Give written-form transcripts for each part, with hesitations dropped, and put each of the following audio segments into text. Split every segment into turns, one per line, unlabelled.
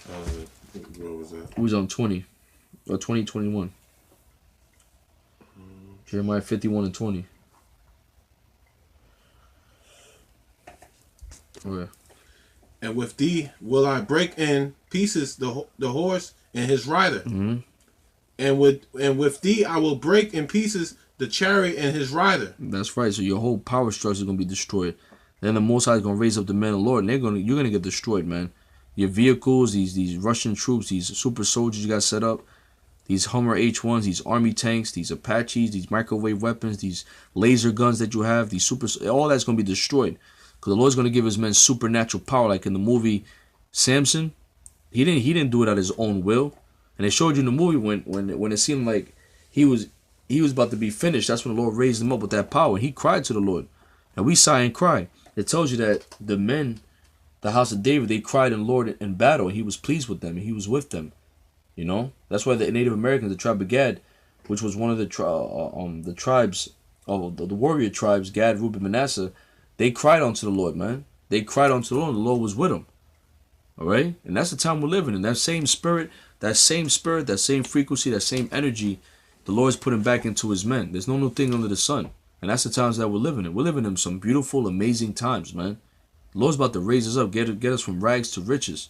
What was that?
It was on 20 or 2021. Jeremiah 51 and 20. Okay.
And with thee will I break in pieces the horse and his rider.
Mm-hmm.
And with thee I will break in pieces the chariot and his rider.
That's right. So your whole power structure is gonna be destroyed. Then the Most High is gonna raise up the men of the Lord, and you're gonna get destroyed, man. Your vehicles, these Russian troops, these super soldiers you got set up, these Hummer H1s, these army tanks, these Apaches, these microwave weapons, these laser guns that you have, these all that's gonna be destroyed. Because the Lord's gonna give his men supernatural power, like in the movie Samson. He didn't do it at his own will. And they showed you in the movie when it seemed like he was about to be finished. That's when the Lord raised him up with that power. He cried to the Lord. And we sigh and cry. It tells you that the men, the house of David, they cried in the Lord in battle. And he was pleased with them. And he was with them. You know? That's why the Native Americans, the tribe of Gad, which was one of the tribes, of the warrior tribes, Gad, Reuben, Manasseh, they cried unto the Lord, man. They cried unto the Lord, and the Lord was with them. All right? And that's the time we're living in. That same spirit, that same frequency, that same energy, the Lord's putting back into his men. There's no new thing under the sun. And that's the times that we're living in. We're living in some beautiful, amazing times, man. The Lord's about to raise us up, get us from rags to riches.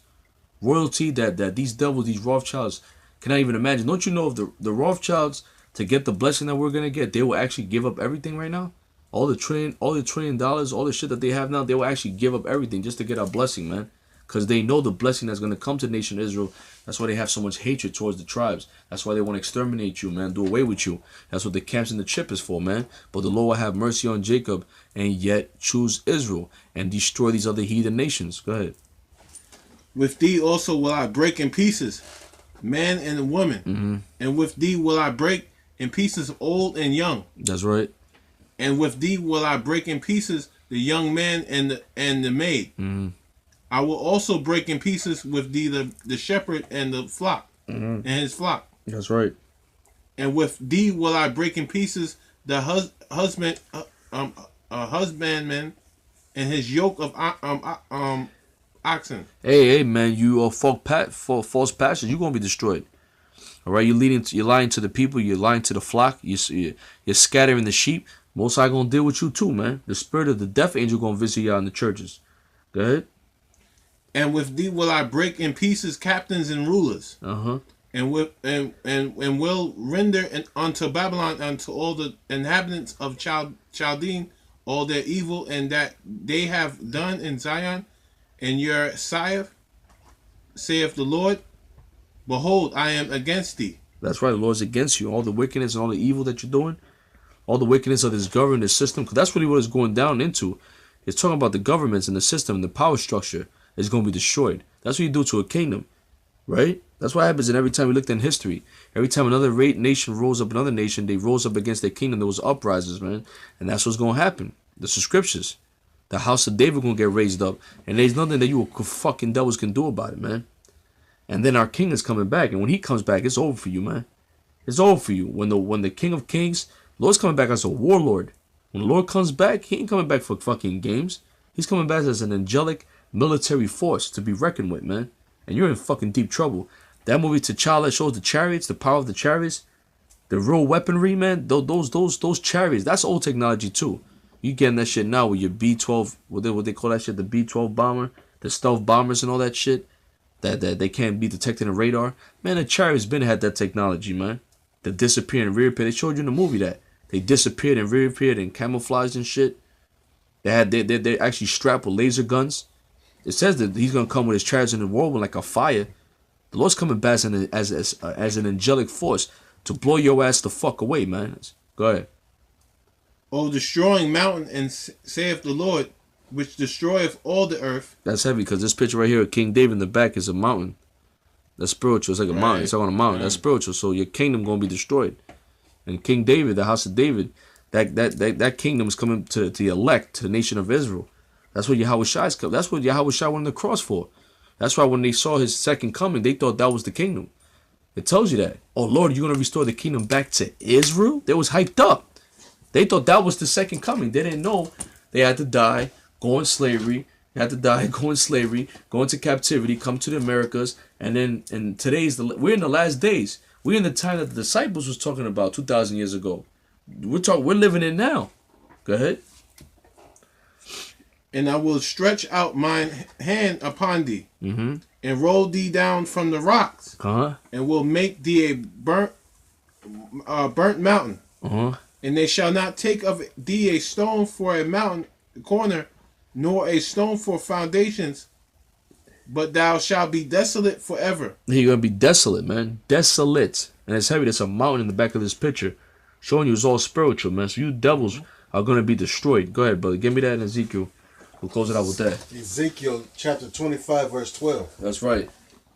Royalty that these devils, these Rothschilds cannot even imagine. Don't you know if the Rothschilds, to get the blessing that we're going to get, they will actually give up everything right now? All the trillion dollars, all the shit that they have now, they will actually give up everything just to get our blessing, man. Because they know the blessing that's going to come to the nation of Israel. That's why they have so much hatred towards the tribes. That's why they want to exterminate you, man. Do away with you. That's what the camps and the chip is for, man. But the Lord will have mercy on Jacob and yet choose Israel and destroy these other heathen nations. Go ahead.
With thee also will I break in pieces man and woman.
Mm-hmm.
And with thee will I break in pieces old and young.
That's right.
And with thee will I break in pieces the young man and the maid.
Mm-hmm.
I will also break in pieces with thee the shepherd and the flock, and his flock.
That's right.
And with thee will I break in pieces the husbandman and his yoke of oxen.
Hey, man, you false pastors, you're gonna be destroyed. All right, you're lying to the people, you're lying to the flock, you're scattering the sheep. Most High gonna deal with you too, man. The spirit of the death angel gonna visit you out in the churches. Go ahead.
And with thee will I break in pieces captains and rulers.
Uh-huh.
And will render unto Babylon, unto all the inhabitants of Chaldean, all their evil and that they have done in Zion. And your sire, saith the Lord, behold, I am against thee.
That's right, the Lord's against you. All the wickedness and all the evil that you're doing, all the wickedness of this government, this system, because that's really what it's going down into. It's talking about the governments and the system, the power structure is going to be destroyed. That's what you do to a kingdom, right? That's what happens in every time we looked in history. Every time another nation rose up another nation, they rose up against their kingdom. There was uprisings, man. And that's what's going to happen. The scriptures. The house of David going to get raised up. And there's nothing that you fucking devils can do about it, man. And then our king is coming back. And when he comes back, it's over for you, man. It's over for you. When the King of Kings, Lord's coming back as a warlord. When the Lord comes back, he ain't coming back for fucking games. He's coming back as an angelic military force to be reckoned with, man. And you're in fucking deep trouble. That movie T'Challa shows the chariots, the power of the chariots, the real weaponry, man. Those chariots, that's old technology too. You getting that shit now with your B-12, what they call that shit, the B-12 bomber, the stealth bombers and all that shit, that they can't be detected in radar. Man, the chariots been had that technology, man. The disappear and reappear. They showed you in the movie that they disappeared and reappeared and camouflaged and shit. They actually strapped with laser guns. It says that he's gonna come with his chariots in the whirlwind like a fire. The Lord's coming back as an angelic force to blow your ass the fuck away, man. Go ahead.
O destroying mountain, and saith the Lord, which destroyeth all the earth.
That's heavy because this picture right here of King David in the back is a mountain. That's spiritual. It's like a mountain. It's like on a mountain. That's spiritual. So your kingdom gonna be destroyed. And King David, the house of David, that kingdom is coming to the elect, to the nation of Israel. That's what Yahweh Shai's come. That's what Yahweh Shai went on the cross for. That's why when they saw his second coming, they thought that was the kingdom. It tells you that. Oh Lord, you're gonna restore the kingdom back to Israel? They was hyped up. They thought that was the second coming. They didn't know they had to die, go in slavery, You have to die, go in slavery, go into captivity, come to the Americas, and then we're in the last days. We're in the time that the disciples was talking about 2,000 years ago. We're living in now. Go ahead.
And I will stretch out mine hand upon thee,
Mm-hmm.
and roll thee down from the rocks,
Uh-huh.
and will make thee a burnt mountain.
Uh-huh.
And they shall not take of thee a stone for a mountain corner, nor a stone for foundations, but thou shalt be desolate forever.
You're going to be desolate, man. Desolate. And it's heavy. There's a mountain in the back of this picture showing you it's all spiritual, man. So you devils are going to be destroyed. Go ahead, brother. Give me that in Ezekiel. We'll close it out with that.
Ezekiel chapter 25, verse 12.
That's right.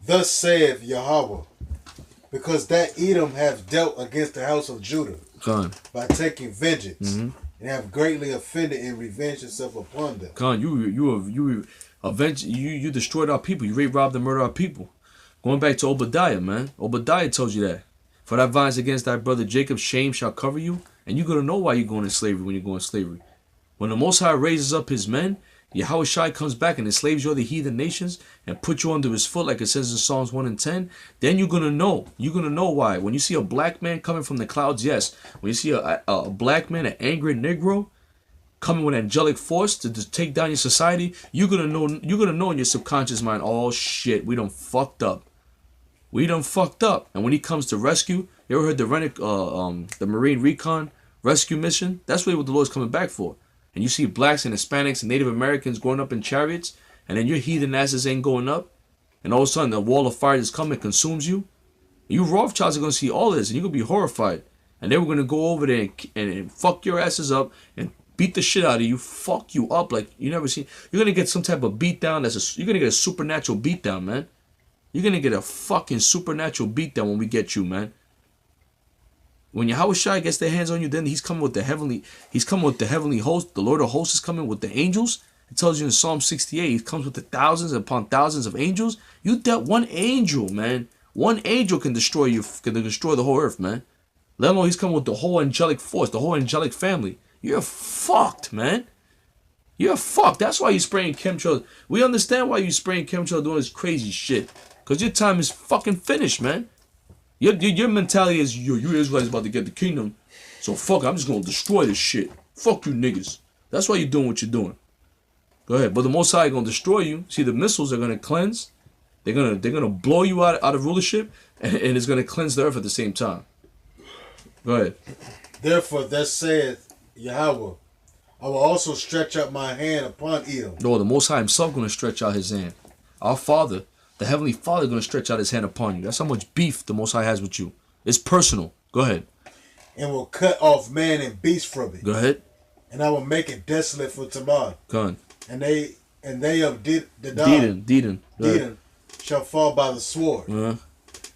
Thus saith Yahweh, because that Edom have dealt against the house of Judah
Con.
by taking vengeance,
Mm-hmm.
and have greatly offended and revenged himself upon them.
Con, you destroyed our people. You raped, robbed, and murdered our people. Going back to Obadiah, man. Obadiah tells you that. For thy violence against thy brother Jacob, shame shall cover you. And you're going to know why you're going in slavery when you go in slavery. When the Most High raises up his men, Yahweh Shai comes back and enslaves you all the heathen nations and put you under his foot, like it says in Psalms 1 and 10. Then you're going to know. You're going to know why. When you see a black man coming from the clouds, yes. When you see a black man, an angry Negro, coming with angelic force to take down your society, you're gonna know in your subconscious mind, oh shit, we done fucked up. We done fucked up. And when he comes to rescue, you ever heard the Marine Recon rescue mission? That's really what the Lord's coming back for. And you see blacks and Hispanics and Native Americans going up in chariots, and then your heathen asses ain't going up, and all of a sudden the wall of fire just comes and consumes you. You Rothschilds are gonna see all this, and you're gonna be horrified. And they were gonna go over there and fuck your asses up and beat the shit out of you, fuck you up like you never seen. You're gonna get some type of beatdown. You're gonna get a supernatural beatdown, man. You're gonna get a fucking supernatural beatdown when we get you, man. When Yahweh Shai gets their hands on you, then he's coming with the heavenly host. The Lord of hosts is coming with the angels. It tells you in Psalm 68, he comes with the thousands upon thousands of angels. You dealt one angel, man. One angel can destroy you, can destroy the whole earth, man. Let alone he's coming with the whole angelic force, the whole angelic family. You're fucked, man. You're fucked. That's why you're spraying chemtrails. We understand why you're spraying chemtrails doing this crazy shit. Because your time is fucking finished, man. Your mentality is, you Israelites about to get the kingdom. So fuck, I'm just going to destroy this shit. Fuck you niggas. That's why you're doing what you're doing. Go ahead. But the Most High going to destroy you. See, the missiles are going to cleanse. They're gonna blow you out of rulership. And it's going to cleanse the earth at the same time. Go ahead.
Therefore, thus saith Yahweh, I will also stretch out my hand upon Edom.
No, the Most High himself going to stretch out his hand. Our Father, the Heavenly Father, going to stretch out his hand upon you. That's how much beef the Most High has with you. It's personal. Go ahead.
And will cut off man and beast from it.
Go ahead.
And I will make it desolate for Tamar.
Go on.
And they of Dedan shall fall by the sword.
Uh-huh.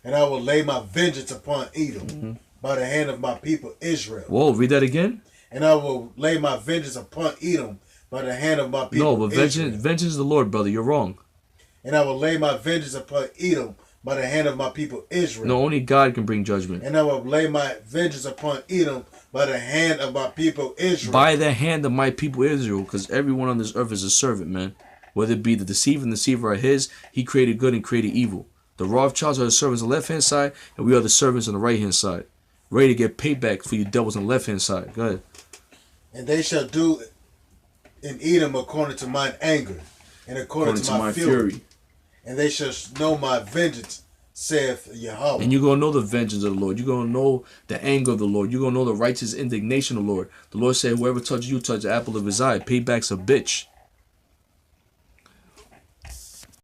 And I will lay my vengeance upon Edom by the hand of my people Israel.
Whoa, read that again.
And I will lay my vengeance upon Edom by the hand of my people
No, but
Israel.
vengeance is the Lord, brother. You're wrong.
And I will lay my vengeance upon Edom by the hand of my people Israel.
No, only God can bring judgment.
And I will lay my vengeance upon Edom by the hand of my people Israel.
By the hand of my people Israel, because everyone on this earth is a servant, man. Whether it be the deceiver and the deceiver are his, he created good and created evil. The Rothschilds are the servants on the left-hand side, and we are the servants on the right-hand side. Ready to get payback for you devils on the left-hand side. Go ahead.
And they shall do in Edom according to mine anger, and according to my fury. And they shall know my vengeance, saith Yahweh.
And you're going to know the vengeance of the Lord. You're going to know the anger of the Lord. You're going to know the righteous indignation of the Lord. The Lord said, whoever touches you, touch the apple of his eye. Payback's a bitch.